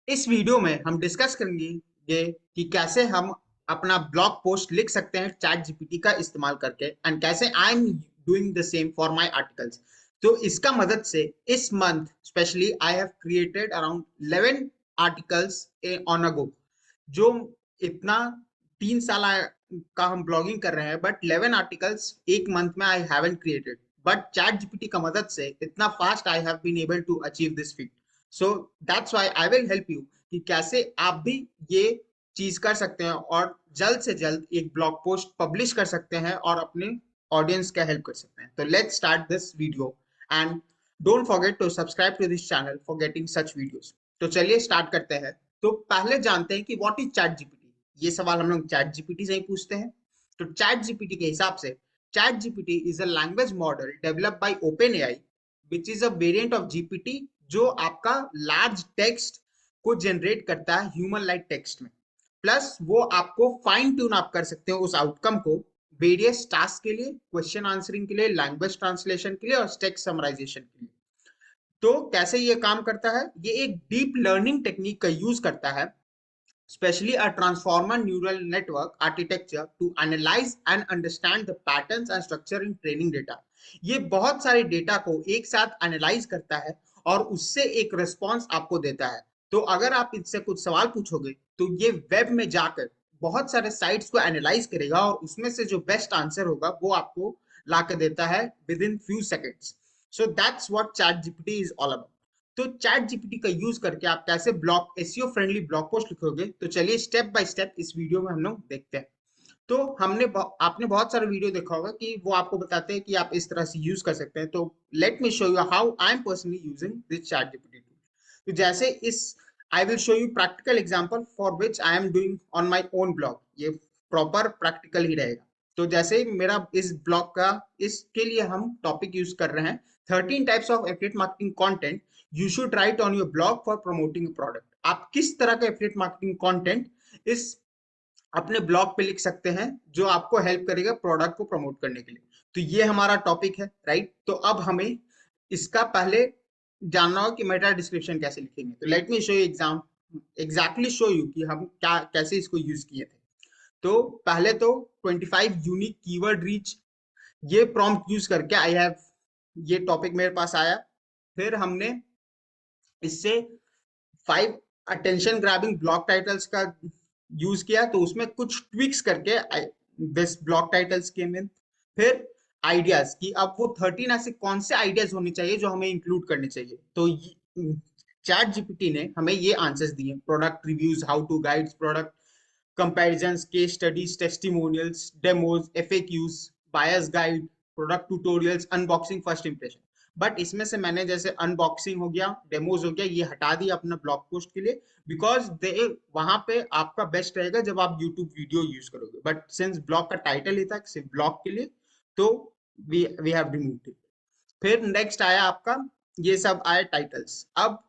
इस वीडियो में हम डिस्कस करेंगे ये कि कैसे हम अपना ब्लॉग पोस्ट लिख सकते हैं चैट जीपीटी का इस्तेमाल करके एंड कैसे I am doing the same for my articles. तो इसका मदद से इस month specially I have created around 11 articles on a go. जो इतना 3 साल का हम ब्लॉगिंग कर रहे हैं बट 11 आर्टिकल्स एक मंथ में I haven't created, but chat GPT का मदद से इतना fast I have been able to achieve this feat. So that's why I will help you कि कैसे आप भी ये चीज कर सकते हैं और जल्द से जल्द एक ब्लॉग पोस्ट पब्लिश कर सकते हैं और अपने ऑडियंस का हेल्प कर सकते हैं। तो let's start this video and don't forget to subscribe to this channel for getting such videos. तो चलिए स्टार्ट करते हैं। तो पहले जानते हैं कि व्हाट इज चैट जीपीटी। ये सवाल हम लोग चैट जीपीटी से ही पूछते हैं। तो चैट जीपीटी के हिसाब से chat GPT is a language model developed by open AI which is a variant of GPT, जो आपका लार्ज टेक्स्ट को जनरेट करता है ह्यूमन लाइक टेक्स्ट में। प्लस वो आपको फाइन ट्यून आप कर सकते हो उस आउटकम को वेरियस टास्क के लिए, क्वेश्चन आंसरिंग के लिए, लैंग्वेज ट्रांसलेशन के लिए और टेक्स्ट समराइजेशन के लिए। तो कैसे ये काम करता है? ये एक डीप लर्निंग टेक्निक का यूज करता है, especially a transformer neural network architecture to analyze and understand the patterns and structure in training data। ये बहुत सारे डेटा को एक साथ एनालाइज करता है और उससे एक रिस्पॉन्स आपको देता है। तो अगर आप इससे कुछ सवाल पूछोगे तो ये वेब में जाकर बहुत सारे साइट्स को एनालाइज करेगा और उसमें से जो बेस्ट आंसर होगा वो आपको ला के देता है with in few seconds. So that's what chat GPT is all about. तो चैट जीपीटी का यूज करके आप कैसे blog SEO friendly blog post लिखोगे, तो चलिए स्टेप बाय स्टेप इस वीडियो में हम लोग देखते हैं। तो आपने बहुत सारे वीडियो देखा होगा कि वो आपको बताते हैं कि आप इस तरह से यूज कर सकते हैं। तो let me show you how I am personally using this chat GPT tool. तो जैसे इस I will show you practical example for which I am doing on my own blog. ये प्रॉपर प्रैक्टिकल ही रहेगा। तो जैसे मेरा इस ब्लॉग का, इसके लिए हम टॉपिक यूज कर रहे हैं 13 types of affiliate marketing content you should write on your blog for promoting product. आप किस तरह का एफिलिएट मार्केटिंग कंटेंट इस अपने ब्लॉग पे लिख सकते हैं जो आपको हेल्प करेगा प्रोडक्ट को प्रमोट करने के लिए। तो ये हमारा टॉपिक है, राइट। तो अब हमें इसका पहले जानना हो कि मेटा डिस्क्रिप्शन कैसे लिखेंगे। तो let me show you exactly show you कि हम क्या कैसे इसको यूज किए थे। तो पहले तो 25 यूनिक कीवर्ड रीच, ये प्रॉम्प्ट यूज करके आई हैव ये टॉपिक मेरे पास आया। फिर हमने इससे 5 अटेंशन ग्रैबिंग ब्लॉग टाइटल्स का यूज किया, तो उसमें कुछ ट्विक्स करके दिस ब्लॉग टाइटल्स केम इन। फिर आइडियाज की अब वो 13 ऐसे कौन से आइडियाज होने चाहिए जो हमें इंक्लूड करने चाहिए। तो चैट जीपीटी ने हमें ये आंसर्स दिए: product reviews, how to guides, product comparisons, case studies, testimonials, demos, FAQs, buyer's guide, product tutorials, unboxing, first impression. But इसमें से मैंने जैसे अनबॉक्सिंग हो गया, डेमोज हो गया, ये हटा दिया अपना ब्लॉग पोस्ट के लिए, बिकॉज दे वहां पे आपका बेस्ट रहेगा जब आप यूट्यूब वीडियो यूज करोगे। बट सिंस ब्लॉग का टाइटल ही था सिर्फ ब्लॉग के लिए, तो वी हैव रिमूव्ड इट। फिर नेक्स्ट आया आपका, ये सब आए टाइटल्स। अब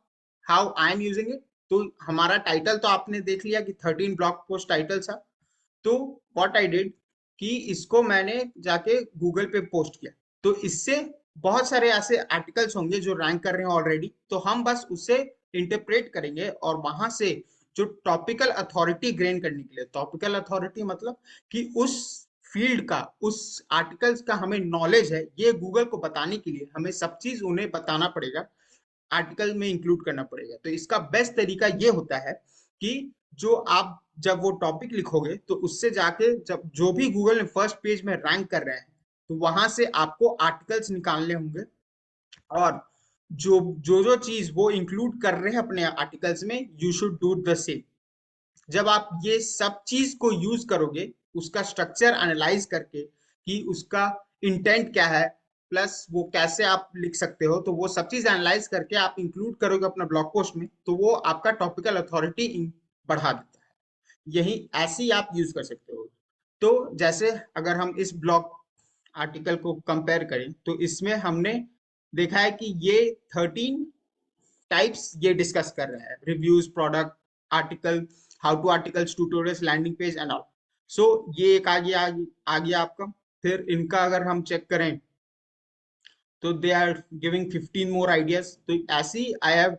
how I am using it. तो हमारा टाइटल तो आपने देख लिया कि 13 ब्लॉग पोस्ट टाइटल था। तो व्हाट आई डिड कि इसको मैंने जाके गूगल पे पोस्ट किया। तो इससे बहुत सारे ऐसे आर्टिकल्स होंगे जो रैंक कर रहे हैं ऑलरेडी, तो हम बस उसे इंटरप्रेट करेंगे और वहां से जो टॉपिकल अथॉरिटी ग्रेन करने के लिए, टॉपिकल अथॉरिटी मतलब कि उस फील्ड का, उस आर्टिकल्स का हमें नॉलेज है, ये गूगल को बताने के लिए हमें सब चीज उन्हें बताना पड़ेगा, आर्टिकल में इंक्लूड करना पड़ेगा। तो इसका बेस्ट तरीका ये होता है कि जो आप जब वो टॉपिक लिखोगे तो उससे जाके जब जो भी गूगल में फर्स्ट पेज में रैंक कर रहे हैं तो वहां से आपको आर्टिकल्स निकालने होंगे और जो चीज वो इंक्लूड कर रहे हैं अपने आर्टिकल्स में, you should do the same. जब आप ये सब चीज को यूज करोगे, उसका स्ट्रक्चर एनालाइज करके कि उसका इंटेंट क्या है, प्लस वो कैसे आप लिख सकते हो, तो वो सब चीज एनालाइज करके आप इंक्लूड करोगे अपना ब्लॉग पोस्ट में, तो वो आपका टॉपिकल अथॉरिटी बढ़ा देता है। यही ऐसे ही आप यूज कर सकते हो। तो जैसे अगर हम इस ब्लॉग आर्टिकल को कंपेयर करें तो इसमें हमने देखा है कि ये 13 टाइप्स ये डिस्कस कर रहे हैं: reviews, product, article, how to articles, tutorials, landing page and all. So ये एक आ गया आपका। फिर इनका अगर हम चेक करें तो they are giving 15 more ideas. तो ऐसे ही आई हैव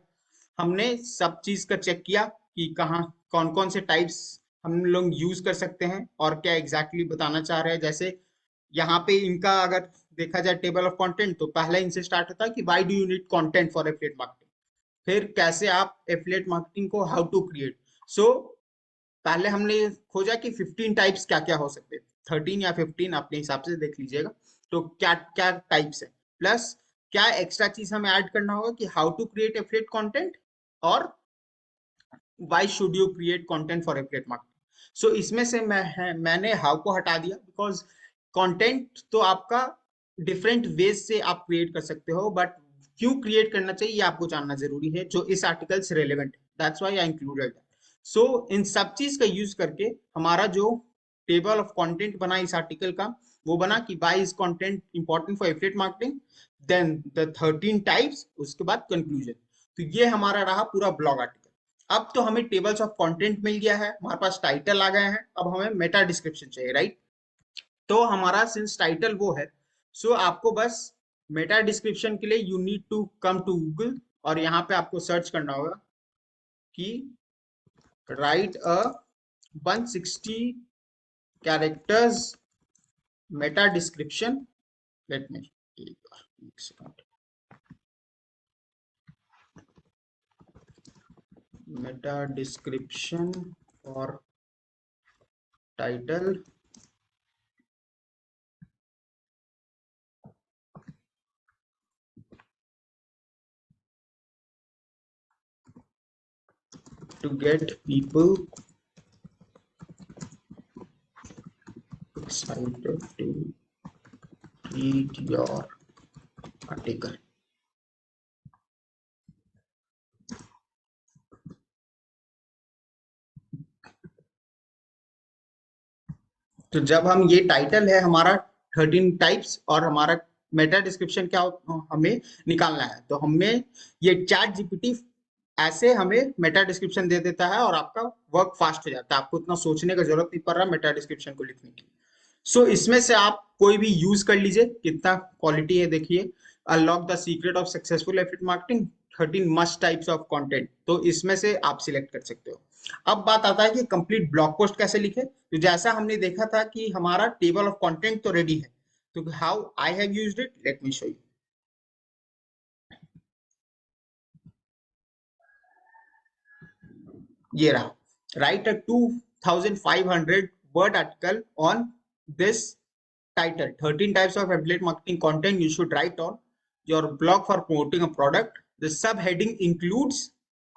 हमने सब चीज का चेक किया कि कहाँ कौन कौन से टाइप्स हम लोग यूज कर सकते हैं और क्या एग्जैक्टली बताना चाह रहे हैं। जैसे यहाँ पे इनका अगर देखा जाए टेबल ऑफ कंटेंट, तो पहला इनसे स्टार्ट होता है कि why do you need content for affiliate marketing. फिर कैसे आप एफिलिएट मार्केटिंग को हाउ टू क्रिएट। सो पहले हमने खोजा कि 15 टाइप्स क्या क्या हो सकते हैं, 13 या 15 अपने हिसाब से देख लीजिएगा। तो क्या क्या टाइप्स है, प्लस क्या एक्स्ट्रा चीज हमें ऐड करना होगा कि how to create affiliate content, और why should you create content for affiliate marketing. So इसमें से मैंने हाउ को हटा दिया, बिकॉज कंटेंट तो आपका डिफरेंट वेज से आप क्रिएट कर सकते हो, बट क्यों क्रिएट करना चाहिए ये आपको जानना जरूरी है, जो इस आर्टिकल से रेलेवेंट है। That's why I included. So इन सब चीज का यूज करके हमारा जो टेबल ऑफ कंटेंट बना इस आर्टिकल का, वो बना कि why is content important for affiliate marketing, then the 13 types, उसके बाद कंक्लूजन। तो ये हमारा रहा पूरा ब्लॉग आर्टिकल। अब तो हमें टेबल्स ऑफ कंटेंट मिल गया है, हमारे पास टाइटल आ गए हैं, अब हमें मेटा डिस्क्रिप्शन चाहिए, राइट। तो हमारा सिंस टाइटल वो है, सो आपको बस मेटा डिस्क्रिप्शन के लिए you need to come to Google, और यहाँ पे आपको सर्च करना होगा कि write a 160 characters meta description. Let me एक सेकंड। मेटा डिस्क्रिप्शन और title. to get people excited to read your article। तो जब हम ये टाइटल है हमारा 13 टाइप्स, और हमारा मेटा डिस्क्रिप्शन क्या हमें निकालना है, तो हमें ये चैट जीपीटी ऐसे हमें मेटा डिस्क्रिप्शन दे देता है, और आपका वर्क फास्ट हो जाता है, आपको इतना सोचने का जरूरत नहीं पड़ रहा मेटा डिस्क्रिप्शन को लिखने के लिए। सो इसमें से आप कोई भी यूज कर लीजिए, कितना क्वालिटी है देखिए। Unlock the secret of successful affiliate marketing, 13 must types of content, तो इसमें से आप सिलेक्ट कर सकते हो। अब बात आता है कि कंप्लीट ब्लॉग पोस्ट कैसे लिखे। तो जैसा हमने देखा था कि हमारा टेबल ऑफ कंटेंट तो रेडी है, तो how I have used it, let me show you. ये रहा, right a 2500 word article on this title, 13 types of affiliate marketing content you should write on your blog for promoting a product। The subheading includes,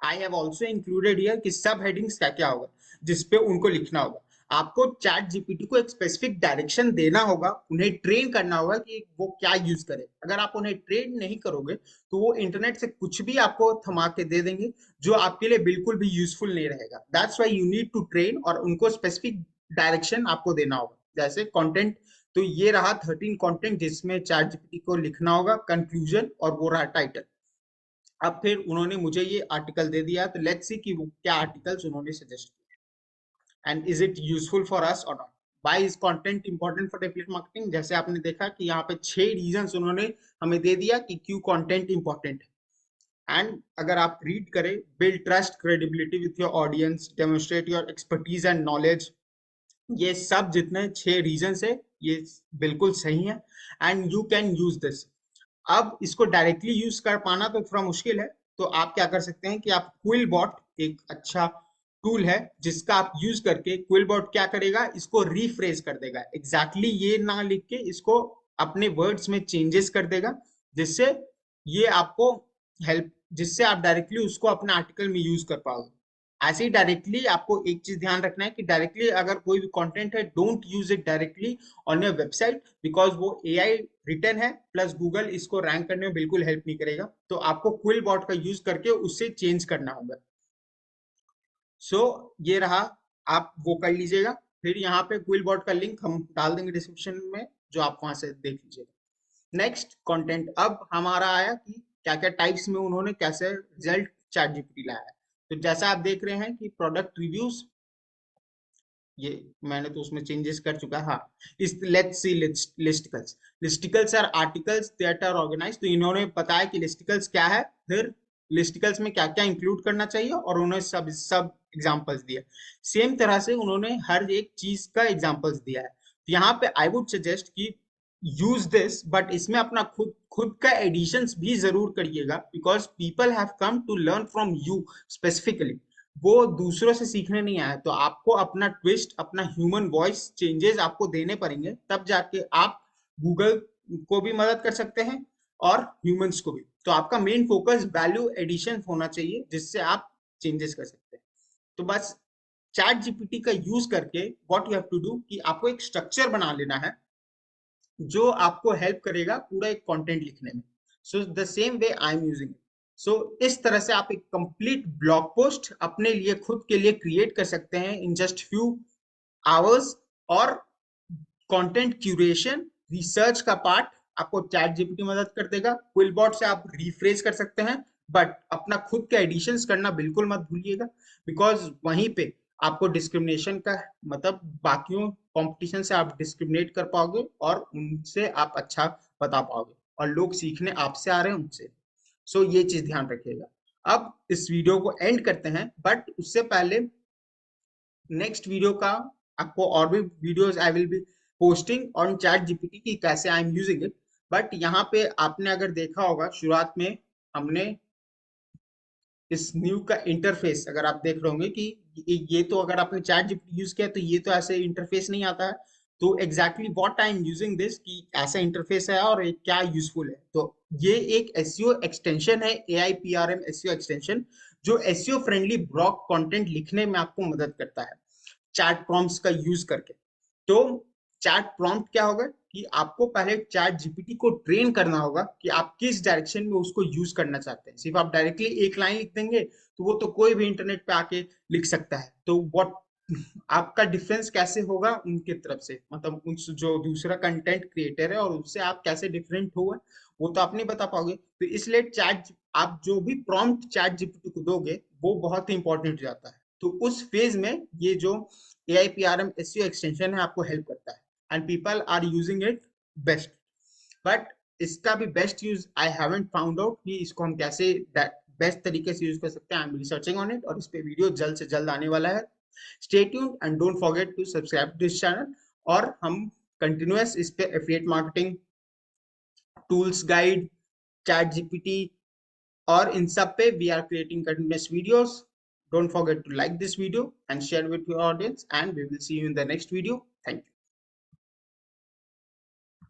I have also included here कि subheadings क्या क्या होगा जिसपे उनको लिखना होगा। आपको chat GPT को एक स्पेसिफिक डायरेक्शन देना होगा, उन्हें ट्रेन करना होगा कि वो क्या यूज करे। अगर आप उन्हें ट्रेन नहीं करोगे तो वो इंटरनेट से कुछ भी आपको थमा के दे देंगे, जो आपके लिए बिल्कुल भी यूजफुल नहीं रहेगा। That's why you need to train, और उनको स्पेसिफिक डायरेक्शन आपको देना होगा। जैसे कंटेंट, तो ये रहा 13 कंटेंट जिसमें चैट जीपीटी को लिखना होगा, कंक्लूजन, और वो रहा टाइटल। अब फिर उन्होंने मुझे ये आर्टिकल दे दिया, तो लेट्स सी कि वो क्या आर्टिकल्स उन्होंने सजेस्ट किया, and is it useful for us और not. Why is content important for affiliate marketing. जैसे आपने देखा कि यहाँ पे 6 रीजंस उन्होंने हमें दे दिया कि क्यों कंटेंट इंपॉर्टेंट है। एंड अगर आप रीड करें, build trust credibility with your audience, demonstrate your expertise and knowledge, ये सब जितने 6 रीजन है ये बिल्कुल सही है, and you can use this. अब इसको डायरेक्टली यूज कर पाना तो थोड़ा मुश्किल है, तो आप क्या कर सकते हैं कि आप क्विलबॉट, एक अच्छा टूल है जिसका आप यूज करके, क्विलबॉट क्या करेगा, इसको रीफ्रेज कर देगा, एग्जैक्टली ये ना लिख के इसको अपने वर्ड्स में चेंजेस कर देगा, जिससे ये आपको हेल्प, जिससे आप डायरेक्टली उसको अपने आर्टिकल में यूज कर पाओगे। ऐसे ही डायरेक्टली आपको एक चीज ध्यान रखना है कि डायरेक्टली अगर कोई भी कंटेंट है, don't use it directly on your website, because वो एआई रिटर्न है, प्लस गूगल इसको रैंक करने में बिल्कुल हेल्प नहीं करेगा। तो आपको क्विल बॉट का यूज करके उससे चेंज करना होगा। सो ये रहा, आप वो कर लीजिएगा। फिर यहाँ पे क्विल बॉट का लिंक हम डाल देंगे डिस्क्रिप्शन में, जो आप वहां से देख लीजिएगा। नेक्स्ट कंटेंट, अब हमारा आया कि क्या क्या टाइप्स में उन्होंने कैसे रिजल्ट चैट जीपीटी लाया है। तो जैसा आप देख रहे हैं कि प्रोडक्ट रिव्यूज, ये मैंने तो उसमें चेंजेस कर चुका है। हाँ, इस let's see listicles. Listicles are articles that are organised. तो इन्होंने बताया कि लिस्टिकल्स क्या है। फिर लिस्टिकल्स में क्या क्या इंक्लूड करना चाहिए, और उन्होंने सब सब एग्जांपल्स दिए। सेम तरह से उन्होंने हर एक चीज का एग्जांपल्स दिया है। तो यहाँ पे आई वुड सजेस्ट कि यूज दिस, बट इसमें अपना खुद खुद का एडिशंस भी जरूर करिएगा, because people have come to learn from you specifically. वो दूसरों से सीखने नहीं आया, तो आपको अपना ट्विस्ट, अपना ह्यूमन वॉइस चेंजेस आपको देने पड़ेंगे, तब जाके आप गूगल को भी मदद कर सकते हैं और ह्यूमंस को भी। तो आपका मेन फोकस वैल्यू एडिशन होना चाहिए, जिससे आप चेंजेस कर सकते हैं। तो बस चैट जीपीटी का यूज करके what you have to do कि आपको एक स्ट्रक्चर बना लेना है जो आपको हेल्प करेगा पूरा एक कंटेंट लिखने में। So the same way I am using. So इस तरह से आप एक कंप्लीट ब्लॉग पोस्ट अपने लिए खुद के लिए क्रिएट कर सकते हैं इन जस्ट फ्यू आवर्स। और कंटेंट क्यूरेशन, रिसर्च का पार्ट आपको चैट जीपीटी मदद कर देगा। क्विलबॉट से आप रिफ्रेश कर सकते हैं, बट अपना खुद के एडिशंस करना बिल्कुल मत भूलिएगा, बिकॉज वहीं पे आपको डिस्क्रिमिनेशन का मतलब बाकियों कंपटीशन से आप डिस्क्रिमिनेट कर पाओगे और उनसे आप अच्छा बता पाओगे, और लोग सीखने आपसे आ रहे हैं उनसे। सो ये चीज ध्यान रखिएगा। अब इस वीडियो को एंड करते हैं, बट उससे पहले नेक्स्ट वीडियो का आपको और भी videos I will be posting on chat GPT की कैसे I am using it. But यहाँ पे आपने अगर देखा होगा शुरुआत में हमने इस न्यू का इंटरफेस अगर आप देख रहे होंगे कि ये तो अगर आपने चैट जीपीटी यूज किया तो ये तो ऐसे इंटरफेस नहीं आता है। तो exactly what I am using this कि ऐसा इंटरफेस है और ये क्या यूजफुल है। तो ये एक एसईओ एक्सटेंशन है, AIPRM एसईओ एक्सटेंशन, जो एसईओ फ्रेंडली ब्लॉग कंटेंट लिखने में आपको मदद करता है चैट प्रॉम्प्ट्स का यूज करके। तो चैट प्रॉम्प्ट क्या होगा कि आपको पहले चैट जीपीटी को ट्रेन करना होगा कि आप किस डायरेक्शन में उसको यूज करना चाहते हैं। सिर्फ आप डायरेक्टली एक लाइन लिख देंगे तो वो तो कोई भी इंटरनेट पे आके लिख सकता है। तो व्हाट आपका डिफरेंस कैसे होगा उनके तरफ से, मतलब उन जो दूसरा कंटेंट क्रिएटर है और उससे आप कैसे डिफरेंट हो, वो तो आप नहीं बता पाओगे। तो इसलिए चैट आप जो भी प्रॉम्प्ट चैट जीपीटी को दोगे वो बहुत ही इंपॉर्टेंट हो जाता है। तो उस फेज में ये जो AIPRM SEO एक्सटेंशन है आपको हेल्प करता है, and people are using it best. But इसका भी best use I haven't found out कि इसको हम कैसे बेस्ट तरीके से यूज कर सकते हैं। I am researching on it और इस पे वीडियो जल्द से जल्द आने वाला है। Stay tuned and don't forget to subscribe to this channel. और हम कंटिन्यूअस इस पे affiliate marketing tools guide, chat GPT और इन सब पे we are creating continuous videos. Don't forget to like this video and share with your audience, and we will see you in the next video.